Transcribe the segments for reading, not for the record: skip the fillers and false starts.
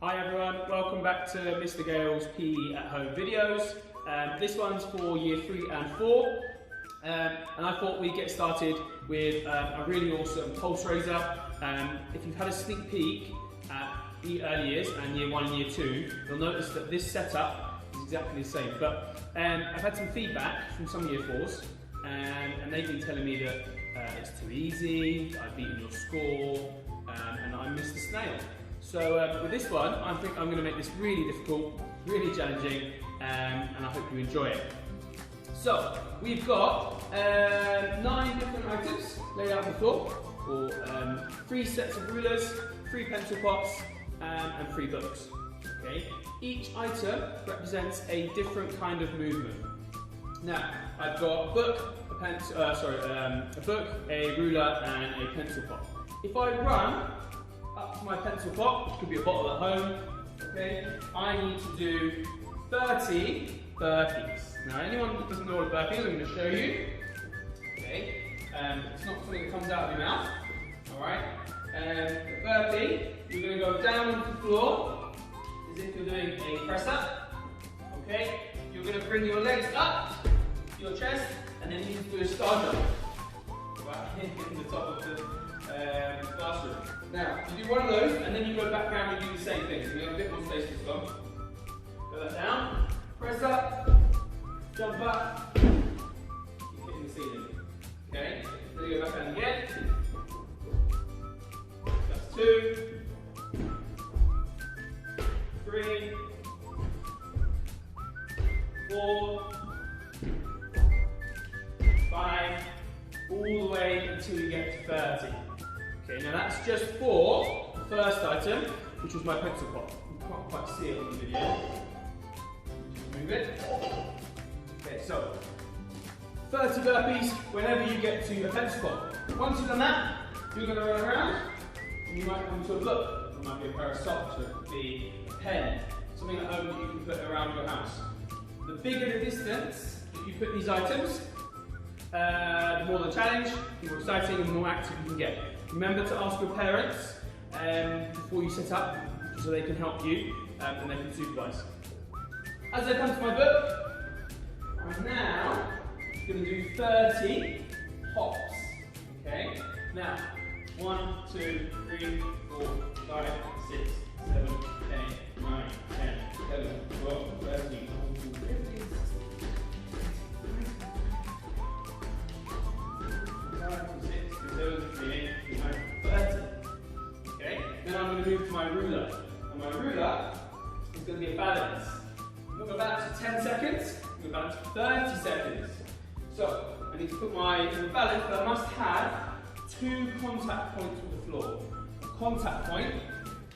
Hi everyone, welcome back to Mr Gale's PE at Home videos. This one's for year 3 and 4 and I thought we'd get started with a really awesome pulse raiser. If you've had a sneak peek at the early years and year 1 and year 2, you'll notice that this setup is exactly the same. But I've had some feedback from some year 4s and they've been telling me that it's too easy, I've beaten your score and I missed the snail. So with this one, I think I'm going to make this really difficult, really challenging, and I hope you enjoy it. So we've got 9 different items laid out on the floor, or 3 sets of rulers, 3 pencil pots, and 3 books. Okay. Each item represents a different kind of movement. Now I've got a book, a book, a ruler, and a pencil pot. If I run up to my pencil pot, which could be a bottle at home, okay, I need to do 30 burpees. Now anyone that doesn't know what a burpee is, I'm going to show you. Okay, it's not something that comes out of your mouth, alright. The burpee, you're going to go down onto the floor as if you're doing a press up. Okay, you're going to bring your legs up to your chest and then you need to do a star jump. Right here in the top of the classroom. Now, you do one of those and then you go back down and do the same thing. So we have a bit more space this one. Go that down, press up, jump up, keep hitting the ceiling. Okay, then you go back down again. That's 2, 3, 4, 5, all the way until you get to 30. Okay, now that's just for the first item, which was my pencil pot. You can't quite see it on the video. Just move it. Okay, so 30 burpees whenever you get to a pencil pot. Once you've done that, you're going to run around and you might come to a book. It might be a pair of socks, or it could be a pen, something at home that you can put around your house. The bigger the distance that you put these items, the more the challenge, the more exciting and the more active you can get. Remember to ask your parents before you set up so they can help you and they can supervise. As I come to my book, I'm now going to do 30 hops. Okay? Now, 1, 2, 3, 4, 5, 6, 7, 8, 9, 10, 11, 12, 13, 14, 30. Okay, then I'm going to move to my ruler. And my ruler is going to be a balance. I'm not going to balance for 10 seconds, I'm going to balance for 30 seconds. So, I need to put my balance, but I must have 2 contact points with the floor. A contact point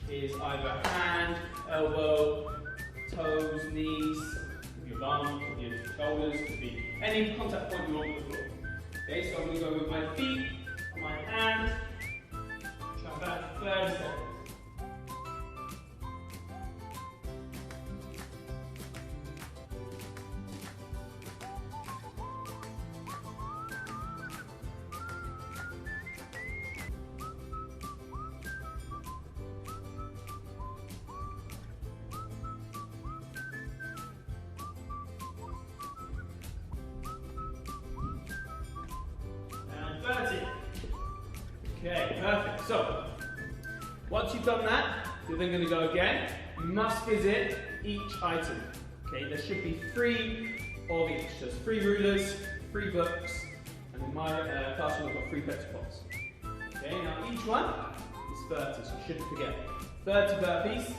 is either hand, elbow, toes, knees, could be your bum, could be your shoulders, could be any contact point you want with the floor. Okay, so I'm going to go with my feet, my hand, try back 30 seconds. And 30. Okay, perfect. So, once you've done that, you're then going to go again. You must visit each item. Okay, there should be 3 of each. There's 3 rulers, 3 books, and in my classroom I've got 3 pencil pots. Okay, now each one is 30, so you shouldn't forget. 30 burpees,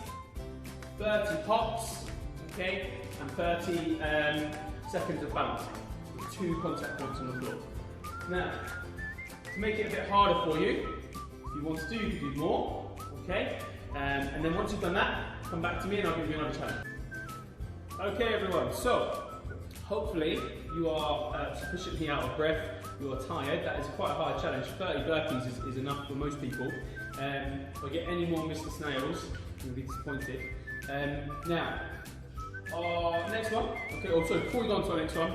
30 hops, okay, and 30 seconds of balancing with 2 contact points on the floor. Now, to make it a bit harder for you, if you want to do, you can do more, okay? And then once you've done that, come back to me and I'll give you another challenge. Okay everyone, so hopefully you are sufficiently out of breath, you are tired. That is quite a hard challenge. 30 burpees is enough for most people. If I get any more Mr Snails, I'm going to be disappointed. Now, our next one, okay, also before we go on to our next one,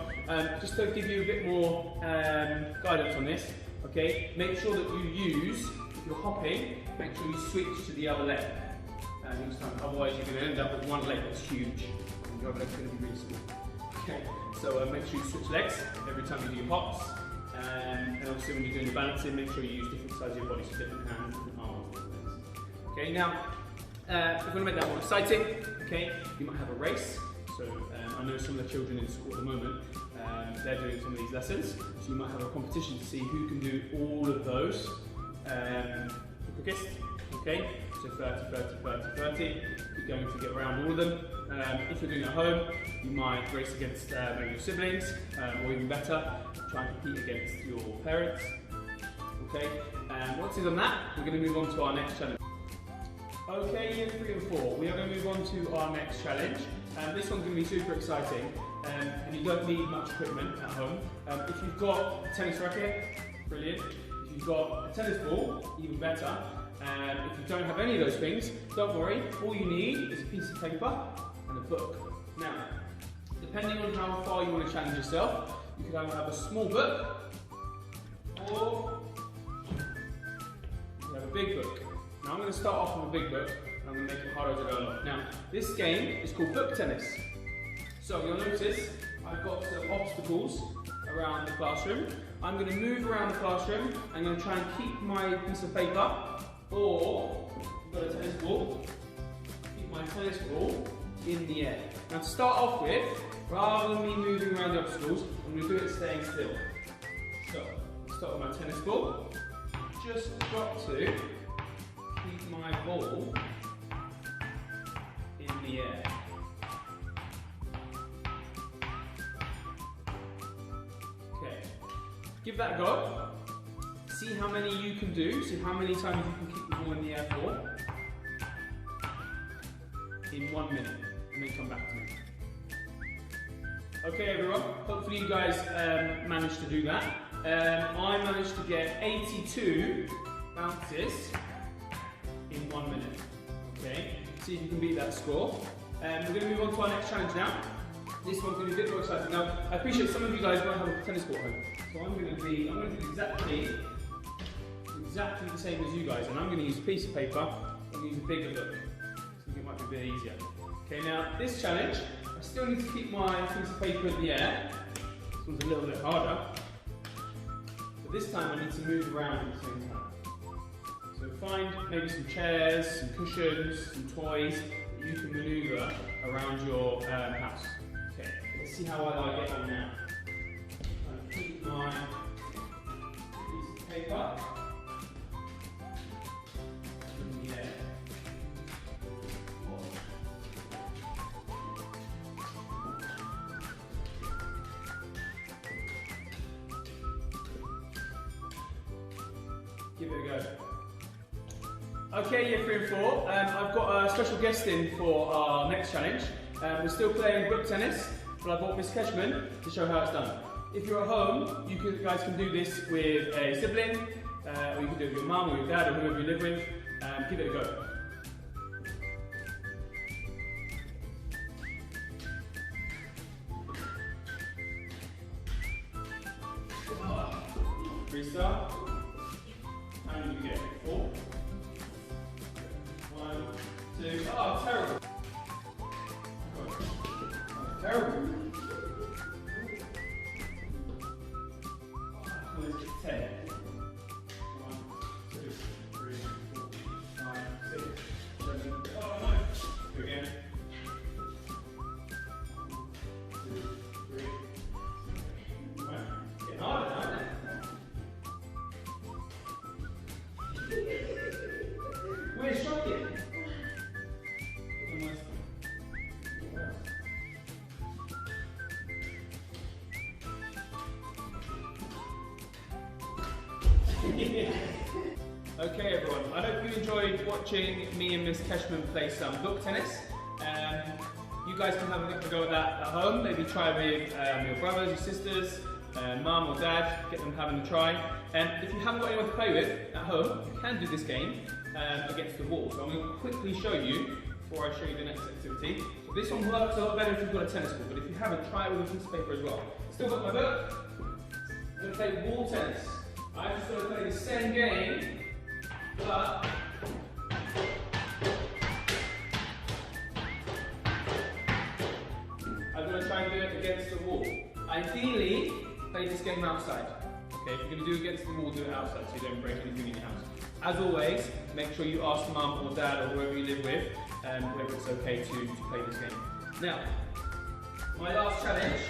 just to give you a bit more guidance on this, okay, make sure that you use, if you're hopping, make sure you switch to the other leg. each time. Otherwise, you're going to end up with one leg that's huge, and your other leg's going to be really small. Okay, so make sure you switch legs every time you do your hops. And obviously when you're doing the balancing, make sure you use different sides of your body, so different hands, different arms, different legs. Okay, now, if we want to make that more exciting, okay, you might have a race. So I know some of the children in school at the moment, they're doing some of these lessons. So you might have a competition to see who can do all of those the quickest. Okay, so 30, 30, 30, 30. You're going to get around all of them. If you're doing it at home, you might race against maybe your siblings, or even better, try and compete against your parents. Okay, once you've done that, we're going to move on to our next challenge. Okay, year 3 and 4, we are going to move on to our next challenge. This one's going to be super exciting, and you don't need much equipment at home. If you've got a tennis racket, brilliant. If you've got a tennis ball, even better. If you don't have any of those things, don't worry. All you need is a piece of paper and a book. Now, depending on how far you want to challenge yourself, you could either have a small book, or you could have a big book. Now I'm going to start off with a big book, and I'm going to make it harder to go along. Now, this game is called book tennis. So you'll notice I've got some obstacles around the classroom. I'm going to move around the classroom. I'm going to try and keep my piece of paper, or I've got a tennis ball, keep my tennis ball in the air. Now to start off with, rather than me moving around the obstacles, I'm going to do it staying still. So, start with my tennis ball. Just got to keep my ball in the air. Okay, give that a go. See how many you can do, see how many times you can keep the ball in the air for in 1 minute, and then come back to me. Okay everyone, hopefully you guys managed to do that. I managed to get 82 bounces in 1 minute. Okay, see if you can beat that score. We're going to move on to our next challenge now. This one's going to be a bit more exciting. Now, I appreciate some of you guys won't have a tennis court at home, so I'm going to do exactly the same as you guys, and I'm going to use a piece of paper. I'm going to use a bigger book. I think it might be a bit easier. Okay, now this challenge, I still need to keep my piece of paper in the air. This one's a little bit harder, but this time I need to move around at the same time. So find maybe some chairs, some cushions, some toys that you can manoeuvre around your house. Okay, let's see how well I get on now. I'm keep my piece of paper in the air. Give it a go. Okay, year 3 and 4, I've got a special guest in for our next challenge. We're still playing book tennis, but I brought Miss Cashman to show how it's done. If you're at home, you guys can do this with a sibling, or you can do it with your mum or your dad or whoever you live with. Give it a go. Restart. How many do you get? 4. 1, 2. Oh, terrible. Oh, terrible. Let's get 10. 1, 2, 3, 4, 5, 6, 7. Oh no. Do it again. 1, 2, 3. Right. Getting harder now, isn't it? We're shocking. Okay everyone, I hope you enjoyed watching me and Miss Cashman play some book tennis. You guys can have a go at that at home, maybe try with your brothers, your sisters, mum or dad, get them having a try. If you haven't got anyone to play with at home, you can do this game against the wall. So I'm going to quickly show you before I show you the next activity. So this one works a lot better if you've got a tennis ball, but if you haven't, try it with a piece of paper as well. Still got my book. I'm going to play wall tennis. I'm just going to play the same game, but try and do it against the wall. Ideally, play this game outside. Okay, if you're going to do it against the wall, do it outside so you don't break anything in your house. As always, make sure you ask mum or dad or whoever you live with whether it's okay to play this game. Now, my last challenge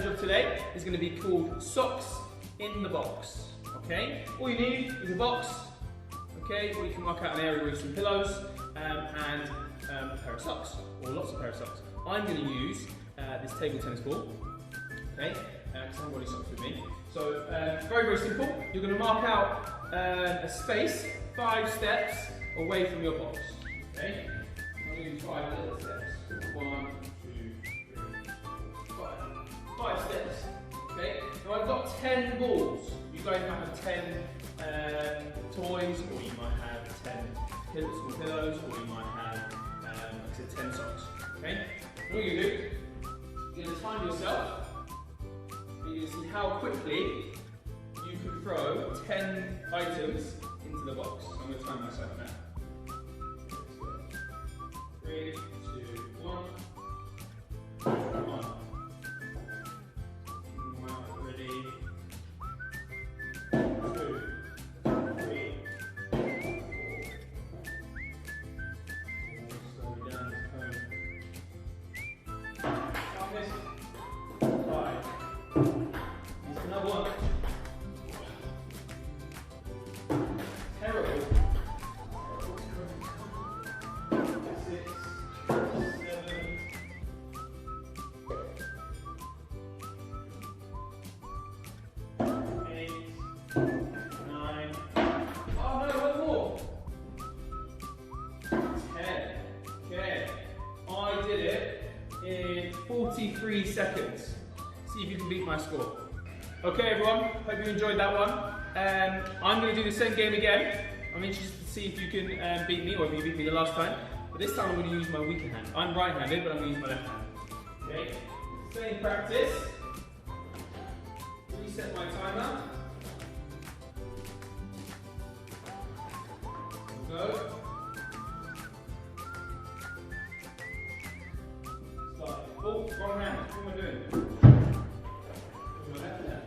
of today is going to be called Socks in the Box. Okay, all you need is a box. Okay, or you can mark out an area with some pillows and a pair of socks, or lots of pair of socks. I'm going to use this table tennis ball. Okay, because I haven't got any socks with me. So very, very simple. You're going to mark out a space 5 steps away from your box. Okay, I'm going to do 5 little steps. 1, 2, 3, 5. 5 steps. Okay, now I've got 10 balls. You guys might have 10 toys, or you might have 10 small pillows, or you might have, like I said, 10 socks. Okay, what you're going to do, you're going to time yourself. You're going to see how quickly you can throw 10 items into the box. I'm going to time myself now. 3, 2, 1. Come on. Ready. 2, 3, 4. Slow down to home. Count this. 5. Another one. Terrible. 6, 7, 8, 9. Oh no, one more. 10. Okay. I did it in 43 seconds. See if you can beat my score. Okay everyone, hope you enjoyed that one. I'm going to do the same game again. I'm interested to see if you can beat me, or if you beat me the last time. But this time I'm going to use my weaker hand. I'm right-handed, but I'm going to use my left hand. Okay, same practice. Reset my timer. Go. Start. Oh, wrong hand. What am I doing?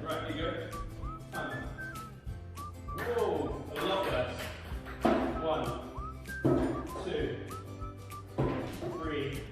Right, here you go. Whoa, a lot less. 1, 2, 3.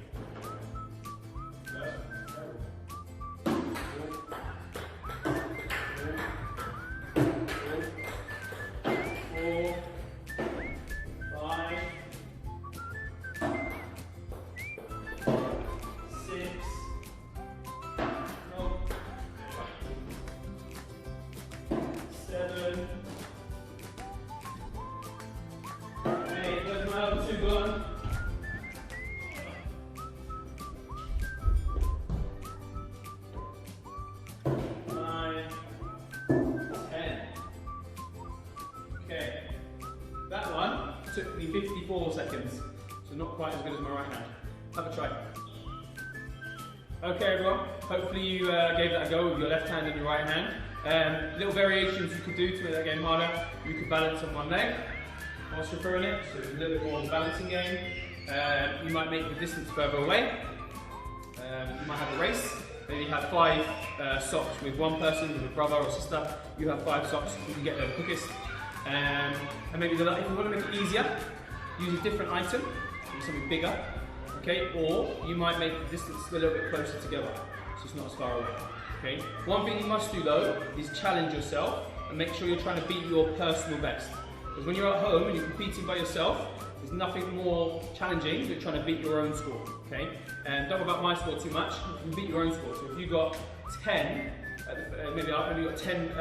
That one took me 54 seconds, so not quite as good as my right hand. Have a try. Okay everyone, hopefully you gave that a go with your left hand and your right hand. Little variations you could do to make that game harder. You could balance on one leg whilst you're throwing it, so it's a little bit more of a balancing game. You might make the distance further away. You might have a race. Maybe you have 5 socks with one person, with a brother or sister. You have 5 socks, you can get there the quickest. And maybe if you want to make it easier, use a different item, maybe something bigger, okay? Or you might make the distance a little bit closer together, so it's not as far away, okay? One thing you must do though, is challenge yourself and make sure you're trying to beat your personal best. Because when you're at home and you're competing by yourself, there's nothing more challenging than trying to beat your own score, okay? And don't worry about my score too much, you can beat your own score. So if you've got 10, maybe you've got 10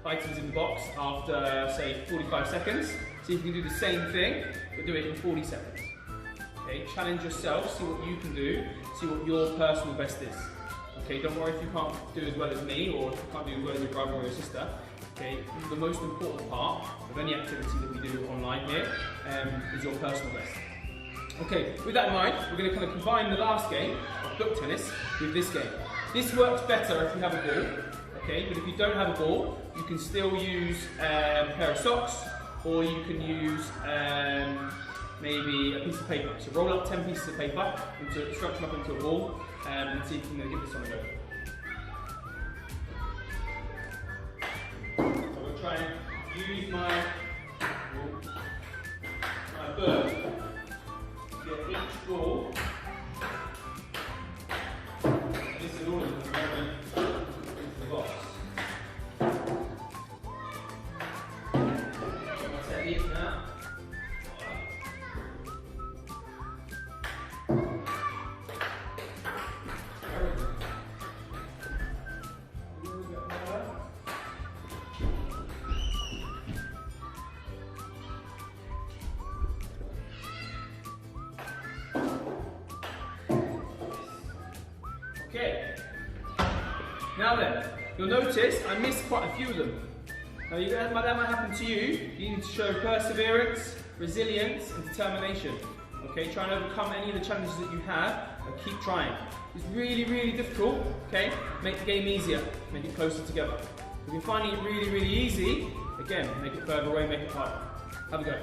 items in the box after, say, 45 seconds. See if you can do the same thing, but do it in 40 seconds. Okay, challenge yourself, see what you can do, see what your personal best is. Okay, don't worry if you can't do as well as me, or if you can't do as well as your brother or your sister. Okay, the most important part of any activity that we do online here is your personal best. Okay, with that in mind, we're going to kind of combine the last game of book tennis with this game. This works better if you have a ball. Okay, but if you don't have a ball, you can still use a pair of socks, or you can use maybe a piece of paper. So roll up 10 pieces of paper, structure them up into a ball, and see if you can get this on the go. So I'm going to try and use my bird to get each ball. This is all of them going into the box. My technique now. Okay, now then, you'll notice I missed quite a few of them. Now that might happen to you. You need to show perseverance, resilience and determination. Okay, try and overcome any of the challenges that you have and keep trying. It's really, really difficult, okay? Make the game easier, make it closer together. If you're finding it really, really easy, again, make it further away, make it harder. Have a go.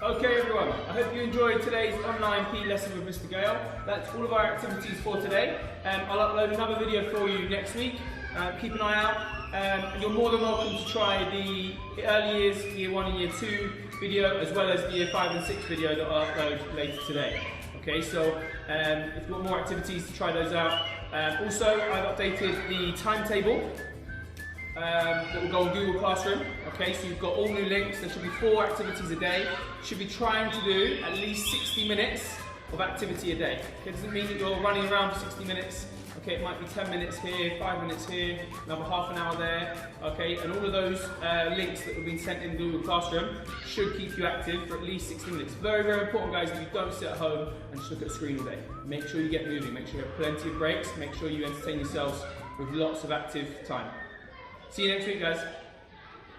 Okay everyone, I hope you enjoyed today's online PE lesson with Mr Gale. That's all of our activities for today. I'll upload another video for you next week. Keep an eye out. And you're more than welcome to try the early years, year 1 and year 2 video, as well as the year 5 and 6 video that I'll upload later today. Okay, so if you want more activities, to try those out. Also, I've updated the timetable that will go on Google Classroom. Okay, so you've got all new links. There should be 4 activities a day. You should be trying to do at least 60 minutes of activity a day. Okay, it doesn't mean that you're running around for 60 minutes. Okay, it might be 10 minutes here, 5 minutes here, another half an hour there. Okay, and all of those links that have been sent in Google Classroom should keep you active for at least 60 minutes. Very, very important, guys, that you don't sit at home and just look at a screen all day. Make sure you get moving. Make sure you have plenty of breaks. Make sure you entertain yourselves with lots of active time. See you next week, guys.